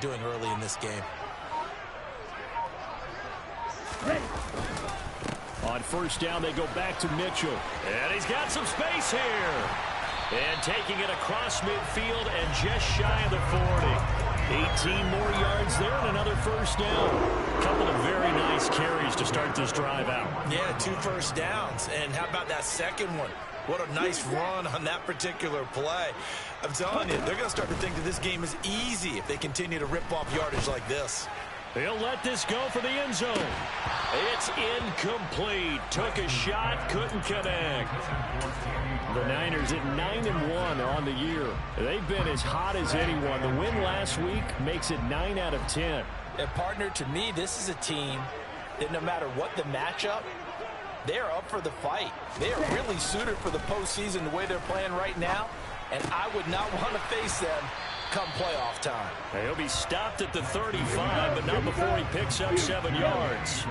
doing early in this game. On first down, they go back to Mitchell. And he's got some space here. And taking it across midfield and just shy of the 40. 18 more yards there and another first down. A couple of very nice carries to start this drive out. Yeah, 2 first downs. And how about that second one? What a nice run on that particular play. I'm telling you, they're going to start to think that this game is easy if they continue to rip off yardage like this. He'll let this go for the end zone. It's incomplete. Took a shot, couldn't connect. The Niners at 9-1 on the year. They've been as hot as anyone. The win last week makes it 9 out of 10. And partner, to me, this is a team that no matter what the matchup, they're up for the fight. They are really suited for the postseason the way they're playing right now, and I would not want to face them come playoff time. He'll be stopped at the 35, but not before he picks up 7 yards.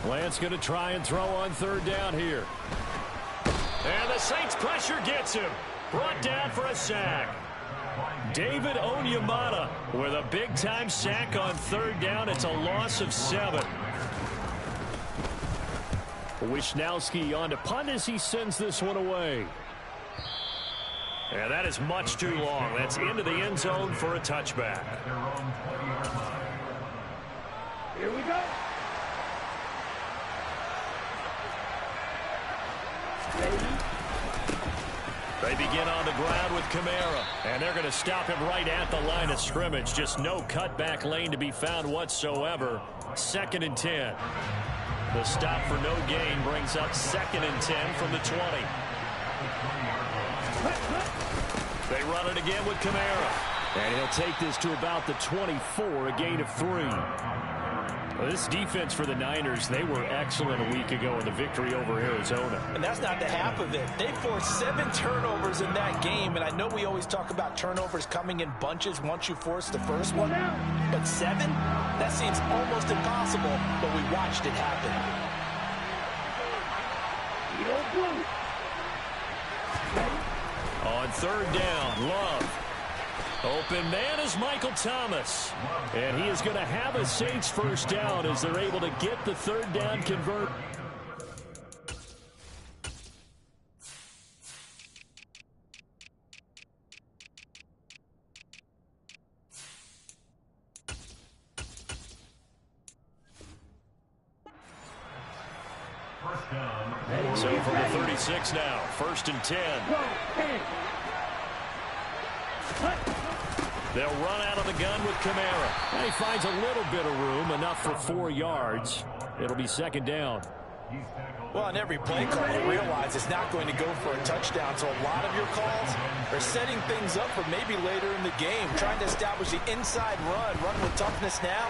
Lance going to try and throw on third down here. And the Saints pressure gets him. Brought down for a sack. David Onyemata with a big-time sack on third down. It's a loss of 7. Wisnowski on to punt as he sends this one away. And that is much too long. That's into the end zone for a touchback. Here we go. They begin on the ground with Kamara, and they're going to stop him right at the line of scrimmage. Just no cutback lane to be found whatsoever. 2nd and 10. The stop for no gain brings up 2nd and 10 from the 20. They run it again with Kamara, and he'll take this to about the 24, a gain of 3. Well, this defense for the Niners, they were excellent a week ago in the victory over Arizona. And that's not the half of it. They forced 7 turnovers in that game, and I know we always talk about turnovers coming in bunches once you force the first one. But 7? That seems almost impossible, but we watched it happen. On third down, Love. Open man is Michael Thomas. And he is going to have a Saints first down as they're able to get the third down convert. So from the 36 now, 1st and 10. They'll run out of the gun with Kamara. And he finds a little bit of room, enough for 4 yards. It'll be 2nd down. Well, on every play call, you realize it's not going to go for a touchdown. So a lot of your calls are setting things up for maybe later in the game, trying to establish the inside run with toughness now.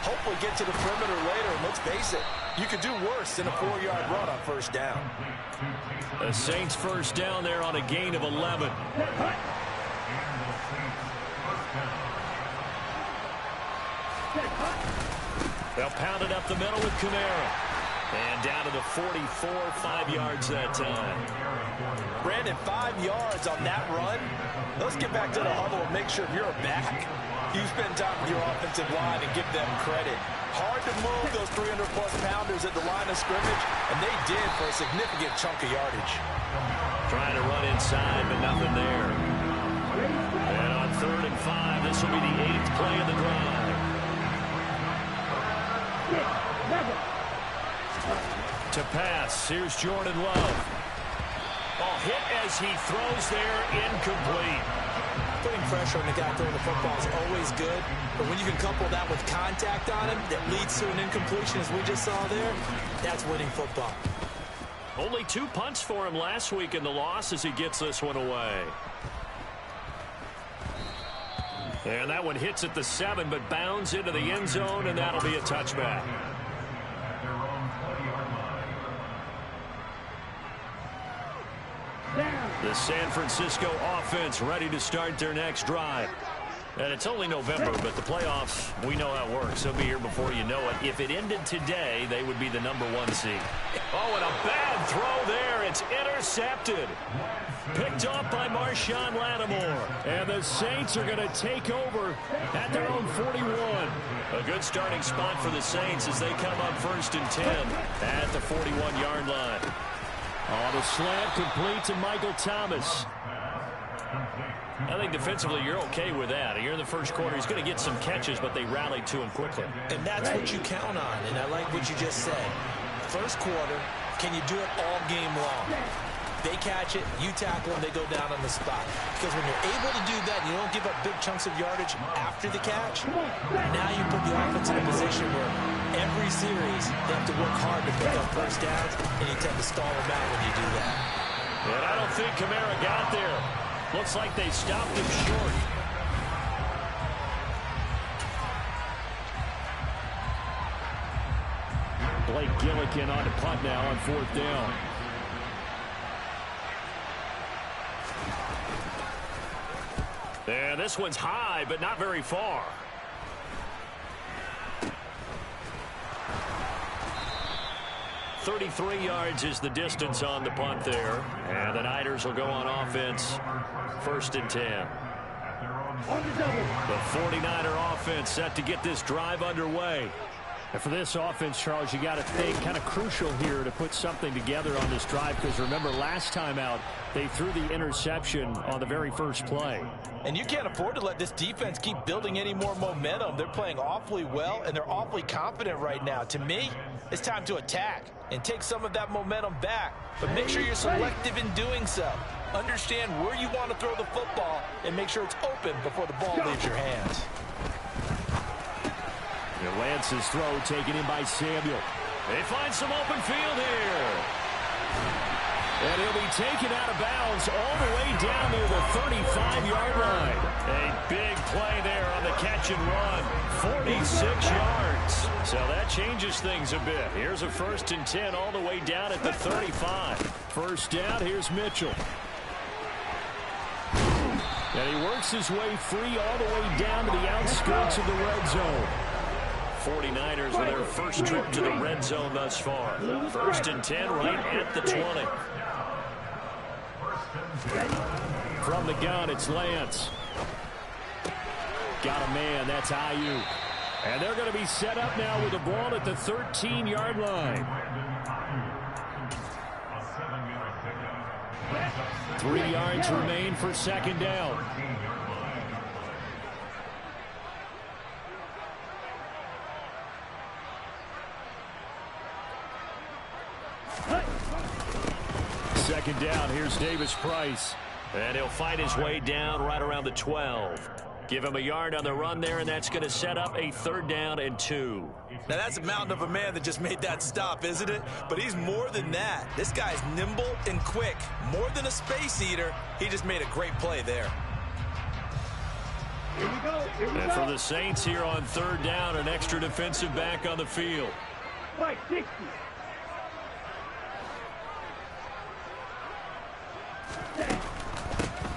Hopefully get to the perimeter later. And let's face it, you could do worse than a 4-yard run on first down. The Saints first down there on a gain of 11. They'll pound it up the middle with Kamara. And down to the 44, 5 yards that time. Brandon, 5 yards on that run. Let's get back to the huddle and make sure you're back. You spend time with your offensive line and give them credit. Hard to move those 300-plus pounders at the line of scrimmage, and they did for a significant chunk of yardage. Trying to run inside, but nothing there. And on 3rd and 5, this will be the 8th play of the drive. To pass, here's Jordan Love. Oh, hit as he throws there, incomplete. Putting pressure on the guy throwing the football is always good, but when you can couple that with contact on him that leads to an incompletion, as we just saw there, that's winning football. Only 2 punts for him last week in the loss as he gets this one away. And that one hits at the 7, but bounds into the end zone, and that'll be a touchback. The San Francisco offense ready to start their next drive. And it's only November, but the playoffs, we know how it works. They'll be here before you know it. If it ended today, they would be the #1 seed. Oh, and a bad throw there. It's intercepted. Picked off by Marshawn Lattimore. And the Saints are going to take over at their own 41. A good starting spot for the Saints as they come up 1st and 10 at the 41-yard line. Oh, the slant complete to Michael Thomas. I think defensively you're okay with that. You're in the first quarter. He's going to get some catches, but they rallied to him quickly. And that's what you count on, and I like what you just said. First quarter, can you do it all game long? They catch it, you tackle them, they go down on the spot. Because when you're able to do that, you don't give up big chunks of yardage after the catch. Now you put the offense in a position where every series they have to work hard to pick up first downs, and you tend to stall them out when you do that. And I don't think Kamara got there. Looks like they stopped him short. Blake Gillikin on the punt now on 4th down. And this one's high, but not very far. .33 yards is the distance on the punt there. And the Niners will go on offense. 1st and 10. The 49er offense set to get this drive underway. And for this offense, Charles, you got to think kind of crucial here to put something together on this drive, because remember last time out they threw the interception on the very first play. And you can't afford to let this defense keep building any more momentum. They're playing awfully well, and they're awfully confident right now. To me, it's time to attack and take some of that momentum back. But make sure you're selective in doing so. Understand where you want to throw the football and make sure it's open before the ball leaves your hands. Lance's throw taken in by Samuel. They find some open field here. And he'll be taken out of bounds all the way down near the 35-yard line. A big play there on the catch and run. 46 yards. So that changes things a bit. Here's a 1st and 10 all the way down at the 35. First down, here's Mitchell. And he works his way free all the way down to the outskirts of the red zone. 49ers with their first trip to the red zone thus far. 1st and 10 right at the 20. From the gun, it's Lance. Got a man, that's Ayuk. And they're going to be set up now with the ball at the 13-yard line. 3 yards remain for 2nd down. Second down, here's Davis Price. And he'll find his way down right around the 12. Give him a yard on the run there, and that's going to set up a 3rd down and 2. Now that's a mountain of a man that just made that stop, isn't it? But he's more than that. This guy's nimble and quick. More than a space eater, he just made a great play there. Here we go. Here we and go. for the Saints here on 3rd down, an extra defensive back on the field. Fight 60.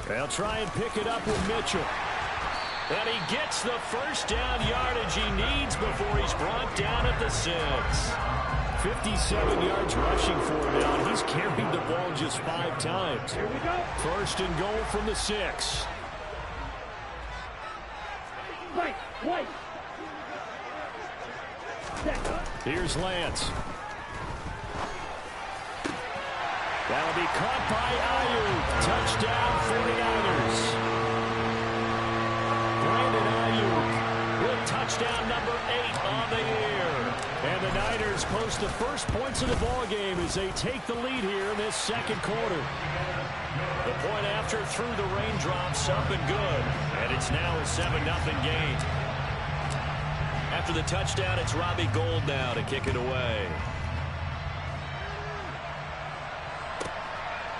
They'll try and pick it up with Mitchell. And he gets the 1st down yardage he needs before he's brought down at the 6. 57 yards rushing for him now, and he's carried the ball just 5 times. Here we go. 1st and goal from the 6. Fight. White. Here's Lance. That'll be caught by Ayuk. Touchdown 49ers. Brandon Ayuk with touchdown number 8 on the year. And the Niners post the first points of the ball game as they take the lead here in this 2nd quarter. The point after through the raindrops up and good. And it's now a 7-0 game. After the touchdown, it's Robbie Gould now to kick it away.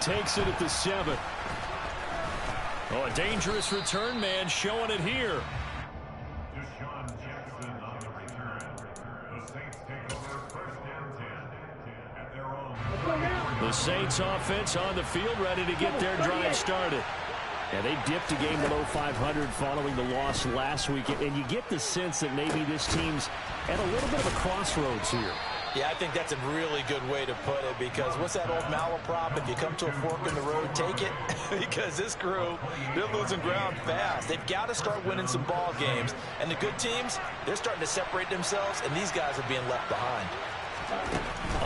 Takes it at the 7. Oh, a dangerous return man showing it here. The Saints offense on the field ready to get their drive started. Yeah, they dipped a game below 500 following the loss last week, and you get the sense that maybe this team's at a little bit of a crossroads here. Yeah, I think that's a really good way to put it, because what's that old malaprop? If you come to a fork in the road, take it. Because this crew, they're losing ground fast. They've got to start winning some ball games. And the good teams, they're starting to separate themselves, and these guys are being left behind.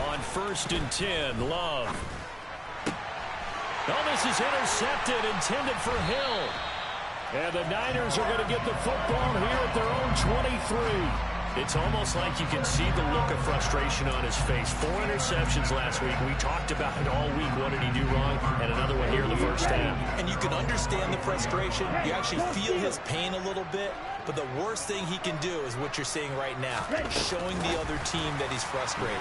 On 1st and 10, Love. Oh, this is intercepted, intended for Hill. And the Niners are going to get the football here at their own 23. It's almost like you can see the look of frustration on his face. 4 interceptions last week. We talked about it all week. What did he do wrong? And another one here in the first half. And you can understand the frustration. You actually feel his pain a little bit. But the worst thing he can do is what you're seeing right now, showing the other team that he's frustrated.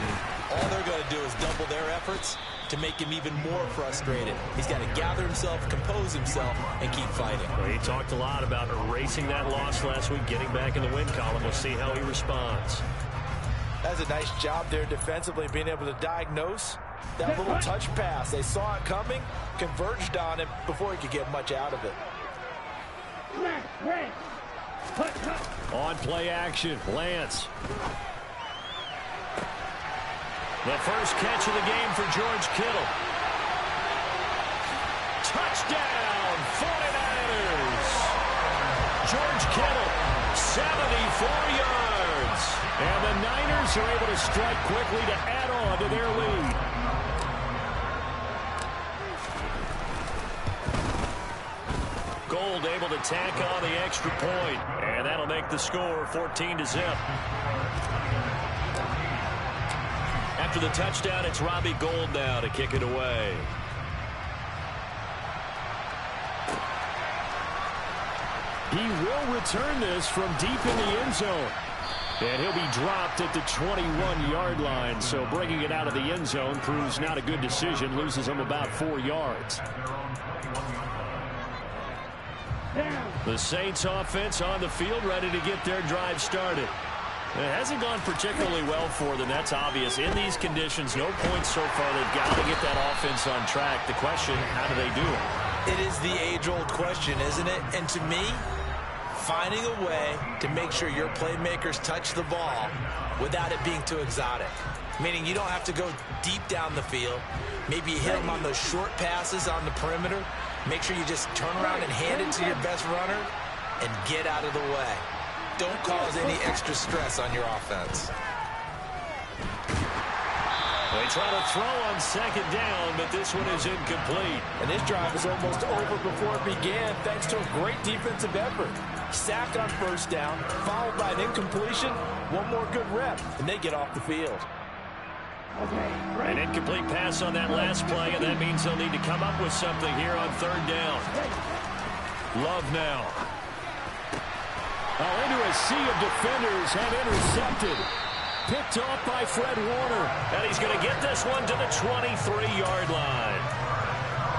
All they're going to do is double their efforts to make him even more frustrated. He's got to gather himself, compose himself, and keep fighting. Well, he talked a lot about erasing that loss last week, getting back in the win column. We'll see how he responds. That's a nice job there defensively, being able to diagnose that little touch pass. They saw it coming, converged on him before he could get much out of it. On play action, Lance. The first catch of the game for George Kittle. Touchdown, 49ers. George Kittle, 74 yards. And the Niners are able to strike quickly to add on to their lead. Gold able to tack on the extra point. And that'll make the score 14-0. After the touchdown, it's Robbie Gould now to kick it away. He will return this from deep in the end zone. And he'll be dropped at the 21-yard line. So bringing it out of the end zone proves not a good decision. Loses him about 4 yards. The Saints offense on the field, ready to get their drive started. It hasn't gone particularly well for them. That's obvious. In these conditions, no points so far. They've got to get that offense on track. The question, how do they do it? It is the age-old question, isn't it? And to me, finding a way to make sure your playmakers touch the ball without it being too exotic. Meaning you don't have to go deep down the field. Maybe you hit them on those short passes on the perimeter. Make sure you just turn around and hand it to your best runner and get out of the way. Don't cause any extra stress on your offense. They try to throw on second down, but this one is incomplete. And this drive is almost over before it began, thanks to a great defensive effort. Sack on first down, followed by an incompletion, one more good rep, and they get off the field. An incomplete pass on that last play, and that means they'll need to come up with something here on third down. Love now. Into a sea of defenders and intercepted. Picked off by Fred Warner. And he's going to get this one to the 23-yard line.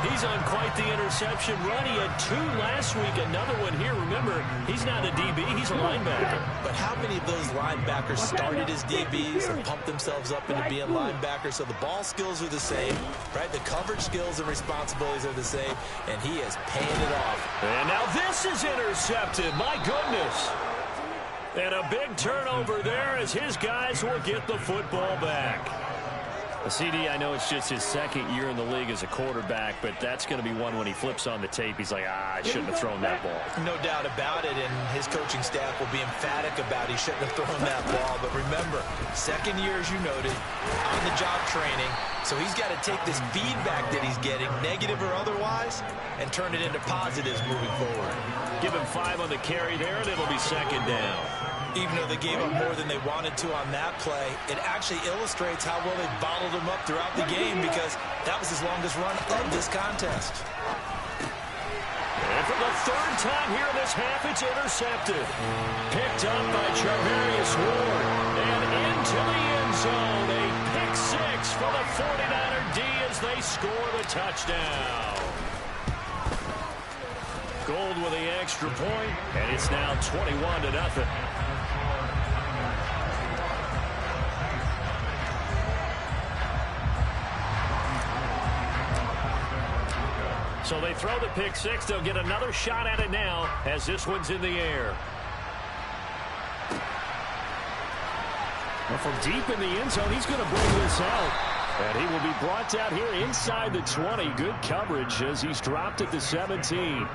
He's on quite the interception run. He had 2 last week, another one here. Remember, he's not a DB, he's a linebacker. But how many of those linebackers started as DBs and pumped themselves up into being linebackers? So the ball skills are the same, right? The coverage skills and responsibilities are the same, and he is paying it off. And now this is intercepted. My goodness. And a big turnover there as his guys will get the football back. CD, I know it's just his second year in the league as a quarterback, but that's going to be one when he flips on the tape. He's like, I shouldn't have thrown that ball. No doubt about it, and his coaching staff will be emphatic about he shouldn't have thrown that ball. But remember, second year, as you noted, on-the-job training, so he's got to take this feedback that he's getting, negative or otherwise, and turn it into positives moving forward. Give him 5 on the carry there, and it'll be second down. Even though they gave up more than they wanted to on that play, it actually illustrates how well they bottled him up throughout the game, because that was his longest run of this contest. And for the 3rd time here in this half, it's intercepted. Picked up by Charvarius Ward. And into the end zone. A pick 6 for the 49er D as they score the touchdown. Gold with the extra point, and it's now 21-0. So So they throw the pick six. They'll get another shot at it now as this one's in the air. Well, from deep in the end zone, he's going to bring this out. And he will be brought down here inside the 20. Good coverage as he's dropped at the 17.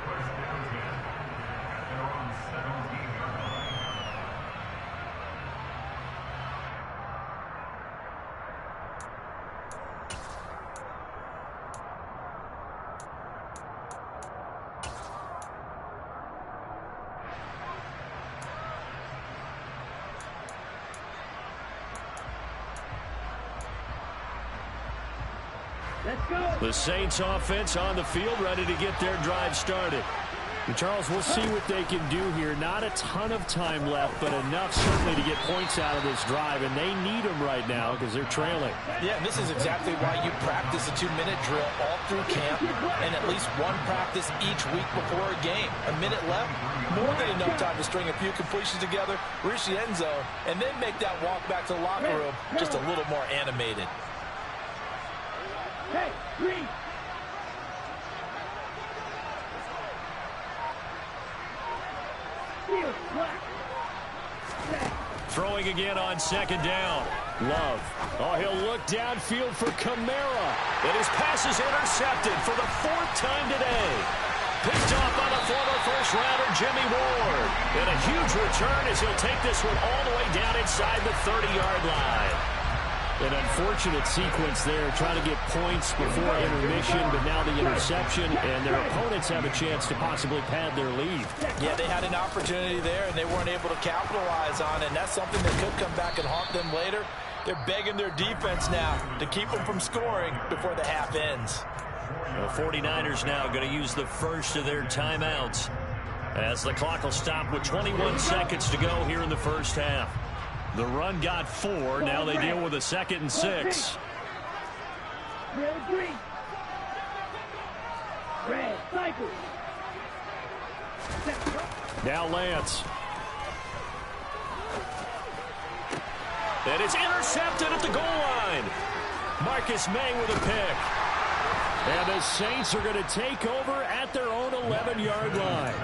Let's go. The Saints offense on the field, ready to get their drive started. And Charles, we'll see what they can do here. Not a ton of time left, but enough certainly to get points out of this drive, and they need them right now because they're trailing. Yeah, and this is exactly why you practice a 2-minute drill all through camp and at least one practice each week before a game. A minute left, more than enough time to string a few completions together, reach the end zone, and then make that walk back to the locker room just a little more animated. Hey, green. Field, black. Throwing again on second down. Love. Oh, he'll look downfield for Kamara. And his pass is intercepted for the 4th time today. Picked off by the former first-rounder Jimmy Ward. And a huge return as he'll take this one all the way down inside the 30-yard line. An unfortunate sequence there, trying to get points before intermission, but now the interception, and their opponents have a chance to possibly pad their lead. Yeah, they had an opportunity there, and they weren't able to capitalize on it, and that's something that could come back and haunt them later. They're begging their defense now to keep them from scoring before the half ends. The 49ers now going to use the first of their timeouts as the clock will stop with 21 seconds to go here in the first half. The run got 4. Now they deal with a 2nd and 6. Red, green. Red, cycle. Now Lance. And it's intercepted at the goal line. Marcus May with a pick. And the Saints are going to take over at their own 11-yard line.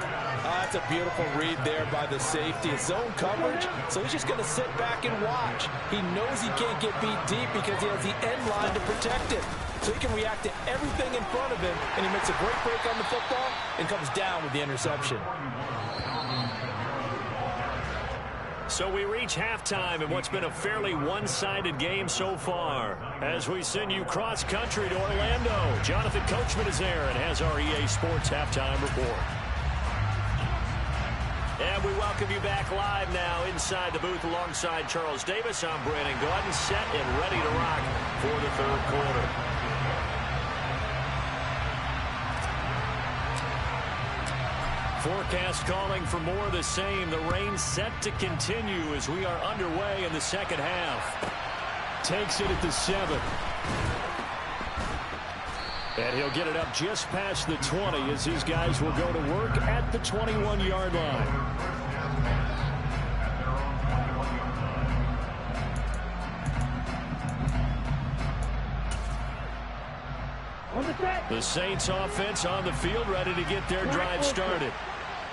That's a beautiful read there by the safety. It's zone coverage, so he's just going to sit back and watch. He knows he can't get beat deep because he has the end line to protect it. So he can react to everything in front of him, and he makes a great break on the football and comes down with the interception. So we reach halftime in what's been a fairly one-sided game so far. As we send you cross-country to Orlando, Jonathan Coachman is there and has our EA Sports halftime report. And we welcome you back live now inside the booth alongside Charles Davis. I'm Brandon Gaudin, set and ready to rock for the 3rd quarter. Forecast calling for more of the same. The rain set to continue as we are underway in the 2nd half. Takes it at the 7. And he'll get it up just past the 20 as these guys will go to work at the 21-yard line. The Saints offense on the field ready to get their drive started.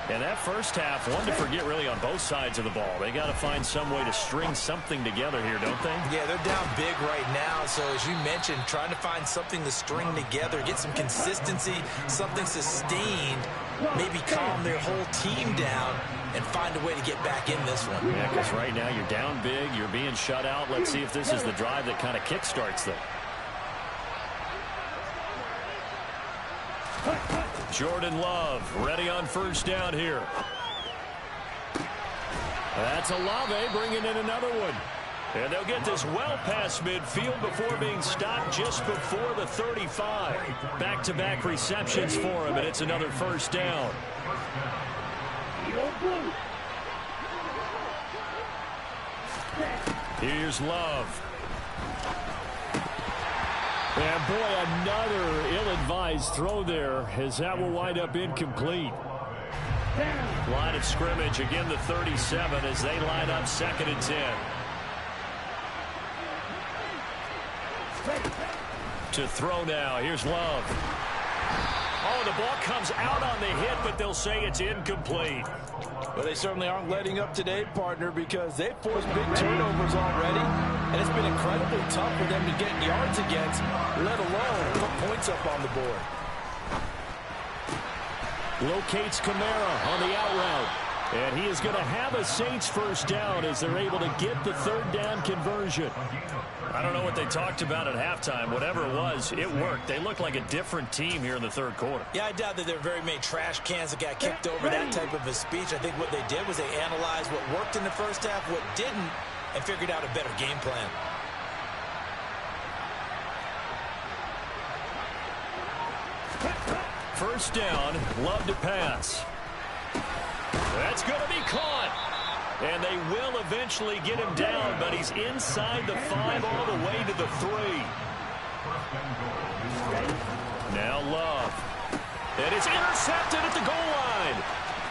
And that first half, one to forget really on both sides of the ball. They got to find some way to string something together here, don't they? Yeah, they're down big right now. So as you mentioned, trying to find something to string together, get some consistency, something sustained, maybe calm their whole team down and find a way to get back in this one. Yeah, because right now you're down big, you're being shut out. Let's see if this is the drive that kind of kickstarts them. Jordan Love ready on first down here. That's Olave bringing in another one. And they'll get this well past midfield before being stopped just before the 35. Back-to-back receptions for him, and it's another first down. Here's Love. And boy, another ill-advised throw there as that will wind up incomplete. Line of scrimmage, again the 37 as they line up 2nd and 10. To throw now, here's Love. Oh, the ball comes out on the hit, but they'll say it's incomplete. Well, they certainly aren't letting up today, partner, because they've forced big turnovers already, and it's been incredibly tough for them to get yards against, let alone put points up on the board. Locates Kamara on the out route. And he is going to have a Saints first down as they're able to get the third down conversion. I don't know what they talked about at halftime. Whatever it was, it worked. They look like a different team here in the third quarter. Yeah, I doubt that there are very many trash cans that got kicked over, that type of a speech. I think what they did was they analyzed what worked in the first half, what didn't, and figured out a better game plan. First down, Love to pass. That's going to be caught. And they will eventually get him down, but he's inside the 5 all the way to the 3. Now Love. And it's intercepted at the goal line.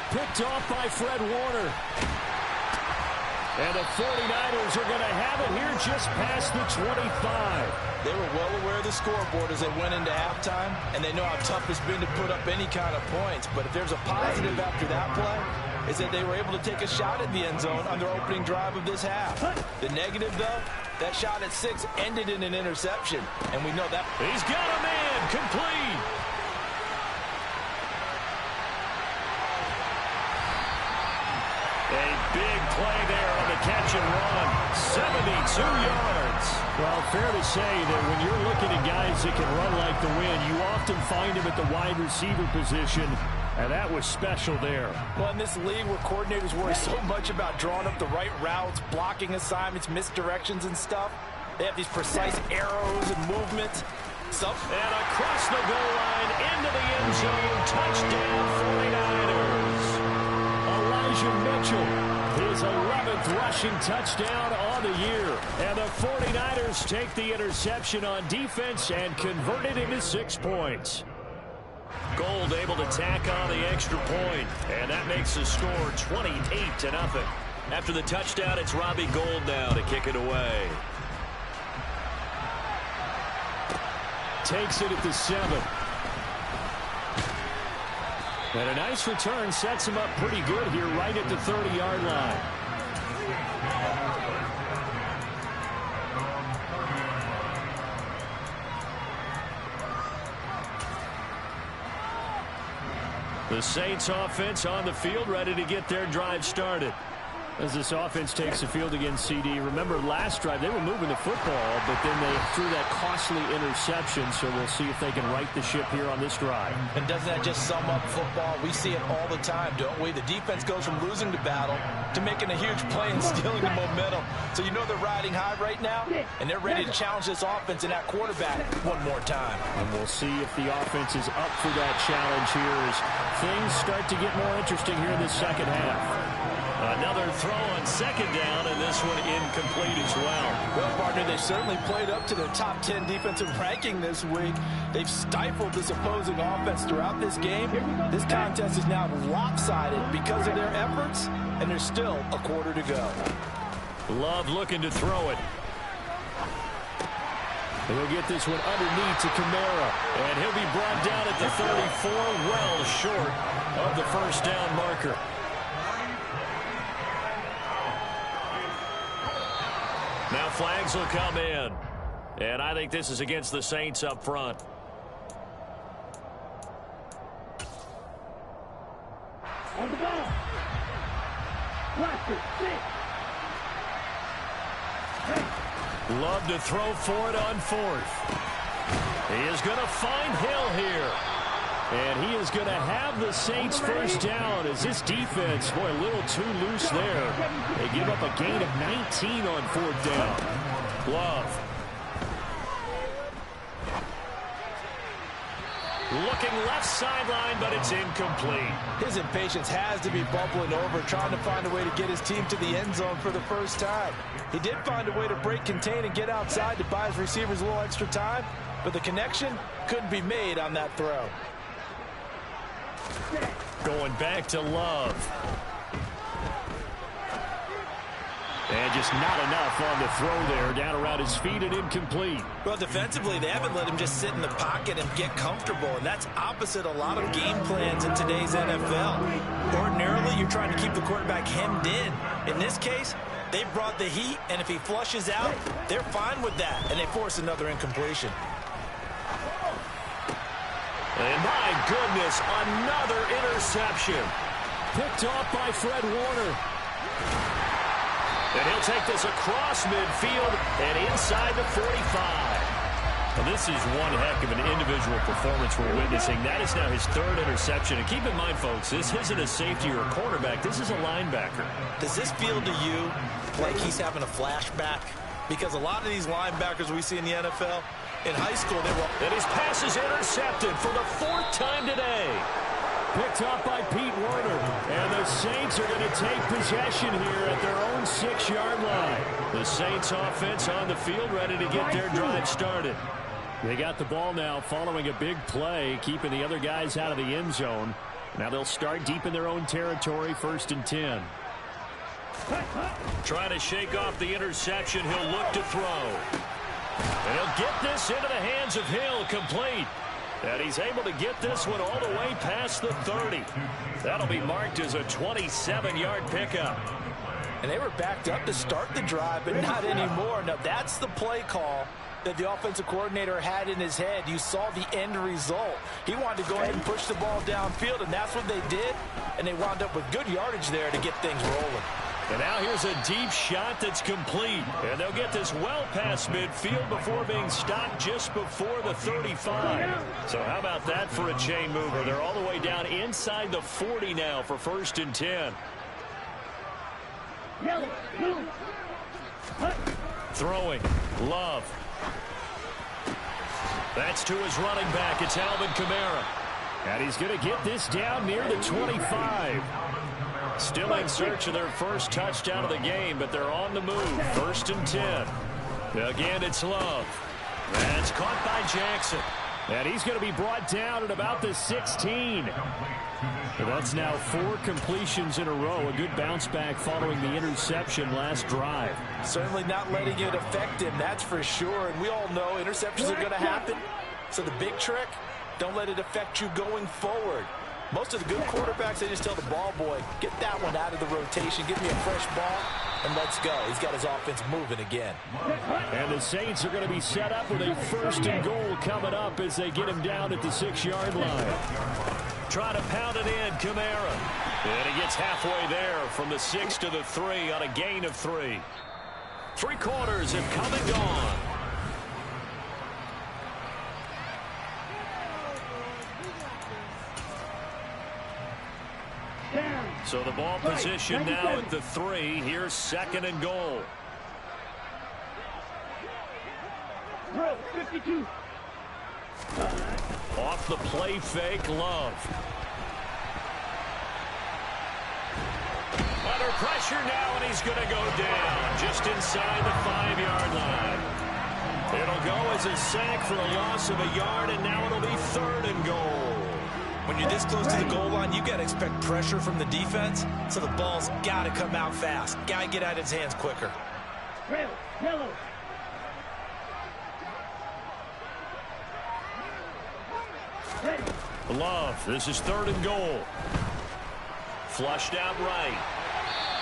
Picked off by Fred Warner. And the 49ers are going to have it here just past the 25. They were well aware of the scoreboard as they went into halftime, and they know how tough it's been to put up any kind of points. But if there's a positive after that play, is that they were able to take a shot at the end zone on their opening drive of this half. The negative, though, that shot at 6 ended in an interception, and we know that. He's got a man, complete. A big play there on the catch and run. 72 yards. Well, fair to say that when you're looking at guys that can run like the wind, you often find them at the wide receiver position, and that was special there. Well, in this league where coordinators worry so much about drawing up the right routes, blocking assignments, misdirections and stuff, they have these precise arrows and movements. And across the goal line into the end zone. Touchdown 49ers. Elijah Mitchell, his 11th rushing touchdown on the year. And the 49ers take the interception on defense and convert it into 6 points. Gold able to tack on the extra point, and that makes the score 28-0. After the touchdown, it's Robbie Gould now to kick it away. Takes it at the 7. And a nice return sets him up pretty good here right at the 30-yard line. The Saints offense on the field, ready to get their drive started. As this offense takes the field against CD, remember last drive they were moving the football, but then they threw that costly interception, so we'll see if they can right the ship here on this drive. And doesn't that just sum up football? We see it all the time, don't we? The defense goes from losing the battle to making a huge play and stealing the momentum. So you know they're riding high right now, and they're ready to challenge this offense and that quarterback one more time. And we'll see if the offense is up for that challenge here as things start to get more interesting here in the second half. Another throw on second down, and this one incomplete as well. Well, partner, they certainly played up to their top 10 defensive ranking this week. They've stifled this opposing offense throughout this game. This contest is now lopsided because of their efforts, and there's still a quarter to go. Love looking to throw it. He'll get this one underneath to Kamara, and he'll be brought down at the 34, well short of the first down marker. Now flags will come in. And I think this is against the Saints up front. On the ball. Watch it. 6. Love to throw for it on 4th. He is going to find Hill here. And he is going to have the Saints first down as this defense, boy, a little too loose there. They give up a gain of 19 on 4th down. Love. Looking left sideline, but it's incomplete. His impatience has to be bubbling over, trying to find a way to get his team to the end zone for the first time. He did find a way to break contain and get outside to buy his receivers a little extra time, but the connection couldn't be made on that throw. Going back to Love. And And just not enough on the throw there. Down around his feet and incomplete. Well, defensively, they haven't let him just sit in the pocket and get comfortable, and that's opposite a lot of game plans in today's NFL. Ordinarily, you're trying to keep the quarterback hemmed in. In this case, they brought the heat, and if he flushes out, they're fine with that, and they force another incompletion. And my goodness, another interception. Picked off by Fred Warner. And he'll take this across midfield and inside the 45. Well, this is one heck of an individual performance we're witnessing. That is now his third interception. And keep in mind, folks, this isn't a safety or a cornerback. This is a linebacker. Does this feel to you like he's having a flashback? Because a lot of these linebackers we see in the NFL, in high school, they were... And his pass is intercepted for the fourth time today. Picked up by Pete Werner. And the Saints are going to take possession here at their own 6-yard line. The Saints offense on the field, ready to get their drive started. They got the ball now following a big play, keeping the other guys out of the end zone. Now they'll start deep in their own territory, 1st and 10. Trying to shake off the interception. He'll look to throw. And he'll get this into the hands of Hill, complete. And he's able to get this one all the way past the 30. That'll be marked as a 27-yard pickup. And they were backed up to start the drive, but not anymore. Now, that's the play call that the offensive coordinator had in his head. You saw the end result. He wanted to go ahead and push the ball downfield, and that's what they did. And they wound up with good yardage there to get things rolling. And now here's a deep shot that's complete. And they'll get this well past midfield before being stopped just before the 35. So how about that for a chain mover? They're all the way down inside the 40 now for 1st and 10. Throwing. Love. That's to his running back. It's Alvin Kamara. And he's going to get this down near the 25. Still in search of their first touchdown of the game, but they're on the move. 1st and 10. Again, it's Love. That's caught by Jackson. And he's going to be brought down at about the 16. So that's now 4 completions in a row. A good bounce back following the interception last drive. Certainly not letting it affect him, that's for sure. And we all know interceptions are going to happen. So the big trick, don't let it affect you going forward. Most of the good quarterbacks, they just tell the ball boy, get that one out of the rotation, give me a fresh ball, and let's go. He's got his offense moving again. And the Saints are going to be set up with a 1st and goal coming up as they get him down at the 6-yard line. Try to pound it in, Kamara. And he gets halfway there from the 6 to the 3 on a gain of 3. 3 quarters have come and gone. So the ball position now at the 3. Here's 2nd and goal. 52. Off the play fake, Love. Under pressure now, and he's going to go down just inside the 5-yard line. It'll go as a sack for a loss of a yard, and now it'll be 3rd and goal. When you're this close to the goal line, you got to expect pressure from the defense, so the ball's got to come out fast. Got to get out of his hands quicker. Yellow. Love, this is 3rd and goal. Flushed out right.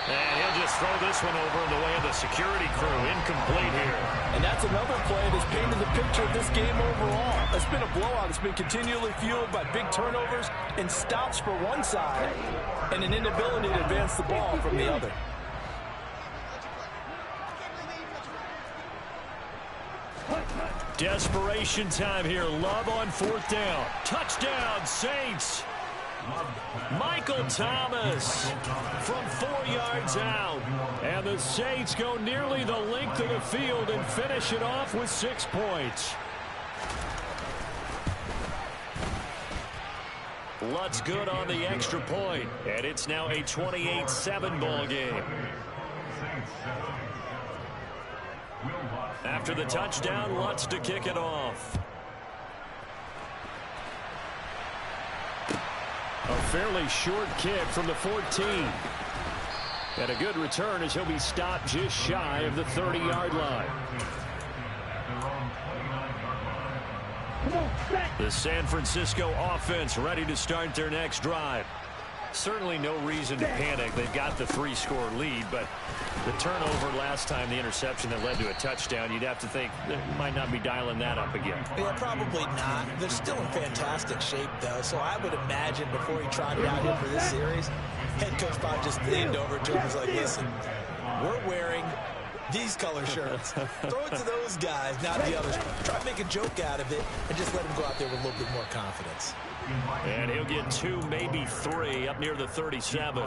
And he'll just throw this one over in the way of the security crew. Incomplete here. And that's another play that's painted the picture of this game overall. It's been a blowout. It's been continually fueled by big turnovers and stops for one side and an inability to advance the ball from the other. Desperation time here. Love on 4th down. Touchdown, Saints. Michael Thomas from 4 yards out. And the Saints go nearly the length of the field and finish it off with 6 points. Lutt's good on the extra point. And it's now a 28-7 ball game. After the touchdown, Lutz to kick it off. A fairly short kick from the 14. And a good return as he'll be stopped just shy of the 30-yard line. The San Francisco offense ready to start their next drive. Certainly no reason to panic. They've got the 3-score lead, but the turnover last time, the interception that led to a touchdown, you'd have to think they might not be dialing that up again. Yeah, probably not. They're still in fantastic shape, though, so I would imagine before he trotted out here for this series, head coach Bob just leaned over to him and was like, listen, we're wearing these color shirts. Throw it to those guys, not the others. Try to make a joke out of it and just let him go out there with a little bit more confidence. And he'll get 2, maybe 3 up near the 37.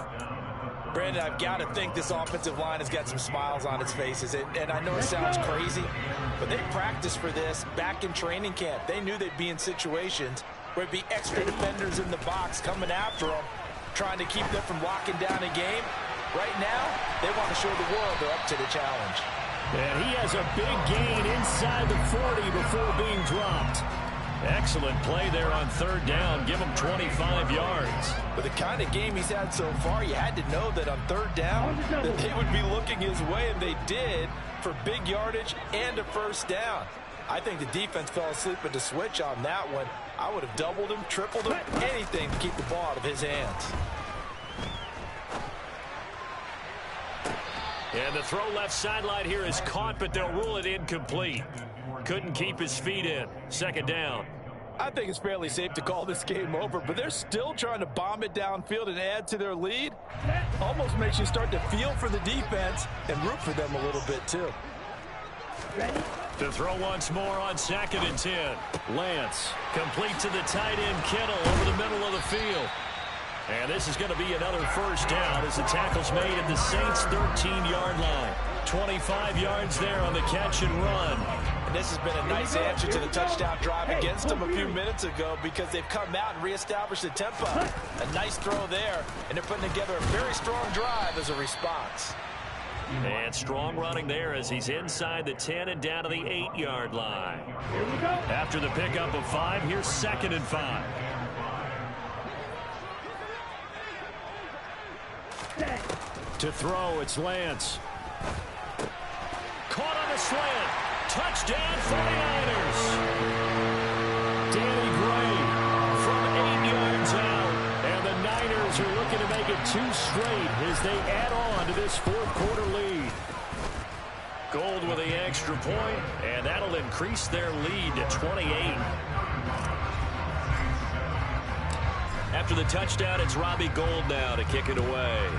Brandon, I've got to think this offensive line has got some smiles on its faces. And I know it sounds crazy, but they practiced for this back in training camp. They knew they'd be in situations where it'd be extra defenders in the box coming after them, trying to keep them from locking down a game. Right now, they want to show the world they're up to the challenge. And he has a big gain inside the 40 before being dropped. Excellent play there on 3rd down. Give him 25 yards. With the kind of game he's had so far, you had to know that on 3rd down that they would be looking his way, and they did for big yardage and a 1st down. I think the defense fell asleep at the switch on that one. I would have doubled him, tripled him, anything to keep the ball out of his hands. And the throw left sideline here is caught, but they'll rule it incomplete. Couldn't keep his feet in. 2nd down. I think it's fairly safe to call this game over, but they're still trying to bomb it downfield and add to their lead. Almost makes you start to feel for the defense and root for them a little bit, too. To throw once more on 2nd and 10. Lance complete to the tight end Kittle over the middle of the field. And this is going to be another 1st down as the tackle's made at the Saints' 13-yard line. 25 yards there on the catch and run. And this has been a nice answer to the touchdown drive against them a few minutes ago because they've come out and reestablished the tempo. A nice throw there, and they're putting together a very strong drive as a response. And strong running there as he's inside the 10 and down to the 8-yard line. After the pickup of 5, here's 2nd and 5. To throw, it's Lance. Caught on a slant. Touchdown, 49ers. Danny Gray from 8 yards out. And the Niners are looking to make it 2 straight as they add on to this 4th quarter lead. Gold with the extra point, and that'll increase their lead to 28. After the touchdown, it's Robbie Gould now to kick it away.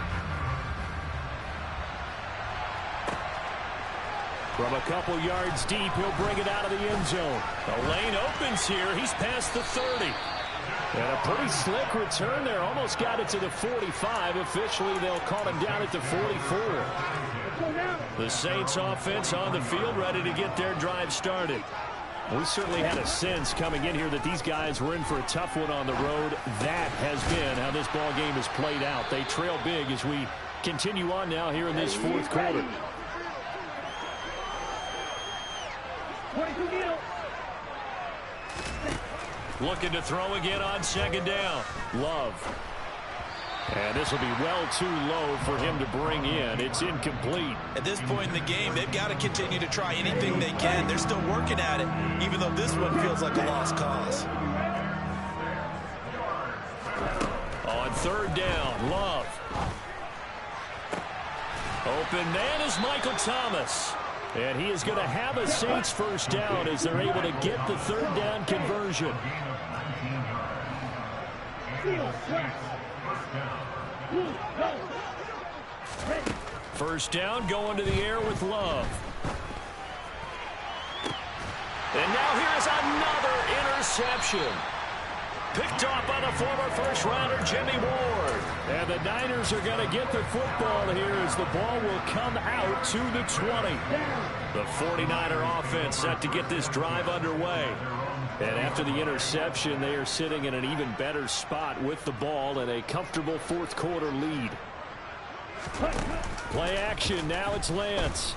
From a couple yards deep, he'll bring it out of the end zone. The lane opens here. He's past the 30. And a pretty slick return there. Almost got it to the 45. Officially, they'll call him down at the 44. The Saints offense on the field, ready to get their drive started. We certainly had a sense coming in here that these guys were in for a tough one on the road. That has been how this ball game has played out. They trail big as we continue on now here in this 4th quarter. Looking to throw again on 2nd down. Love. And this will be well too low for him to bring in. It's incomplete. At this point in the game, they've got to continue to try anything they can. They're still working at it, even though this one feels like a lost cause. On 3rd down, Love. Open man is Michael Thomas. And he is going to have a Saints 1st down as they're able to get the 3rd down conversion. First down going to the air with Love. And now here is another interception. Picked off by the former first-rounder Jimmy Ward. And the Niners are going to get the football here as the ball will come out to the 20. The 49er offense set to get this drive underway. And after the interception, they are sitting in an even better spot with the ball and a comfortable 4th quarter lead. Play action, now it's Lance.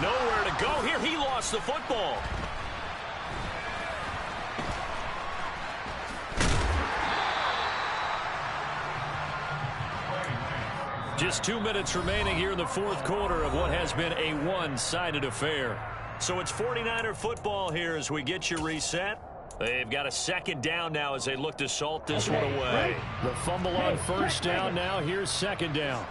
Nowhere to go here, he lost the football. Just 2 minutes remaining here in the fourth quarter of what has been a one-sided affair. So it's 49er football here as we get you reset. They've got a second down now as they look to salt this one away. The fumble on first down now. Here's second down.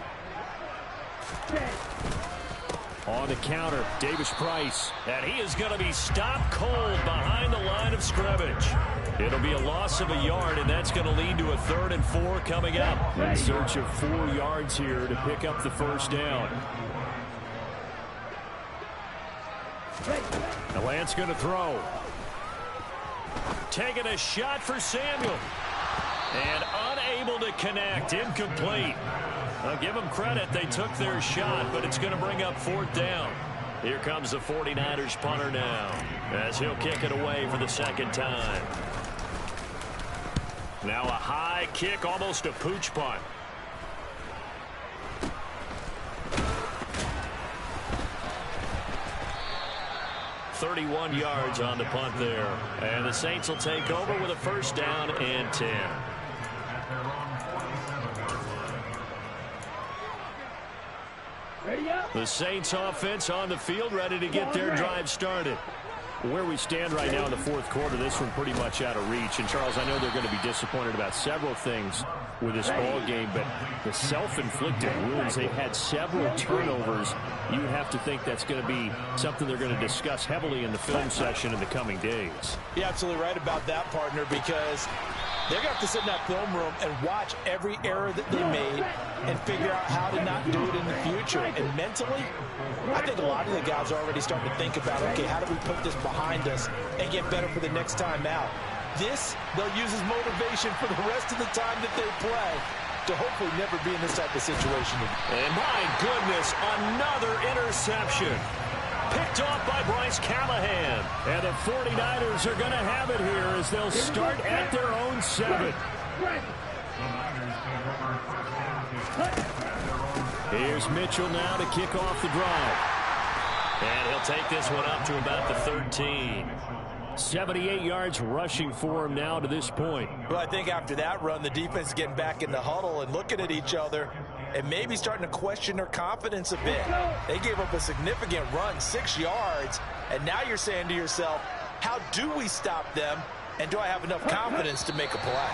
On the counter, Davis Price. And he is going to be stopped cold behind the line of scrimmage. It'll be a loss of a yard, and that's going to lead to a 3rd and 4 coming up. In search of 4 yards here to pick up the first down. The Lance going to throw. Taking a shot for Samuel. And unable to connect. Incomplete. I'll give them credit. They took their shot, but it's going to bring up 4th down. Here comes the 49ers punter now as he'll kick it away for the second time. Now a high kick, almost a pooch punt. .31 yards on the punt there. And the Saints will take over with a first down and 10. The Saints offense on the field, ready to get their drive started. Where we stand right now in the fourth quarter, this one pretty much out of reach. And, Charles, I know they're going to be disappointed about several things with this ball game, but the self-inflicted wounds, they've had several turnovers. You have to think that's going to be something they're going to discuss heavily in the film session in the coming days. You're absolutely right about that, partner, because they're going to have to sit in that film room and watch every error that they made and figure out how to not do it in the future. And mentally, I think a lot of the guys are already starting to think about, okay, how do we put this behind us and get better for the next time out? This, they'll use as motivation for the rest of the time that they play to hopefully never be in this type of situation. And my goodness, another interception. Picked off by Bryce Callahan. And the 49ers are going to have it here as they'll start at their own 7. Here's Mitchell now to kick off the drive. And he'll take this one up to about the 13. 78 yards rushing for him now to this point. Well, I think after that run, the defense is getting back in the huddle and looking at each other and maybe starting to question their confidence a bit. They gave up a significant run, 6 yards, and now you're saying to yourself, how do we stop them, and do I have enough confidence to make a play?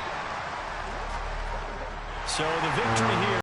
So the victory here.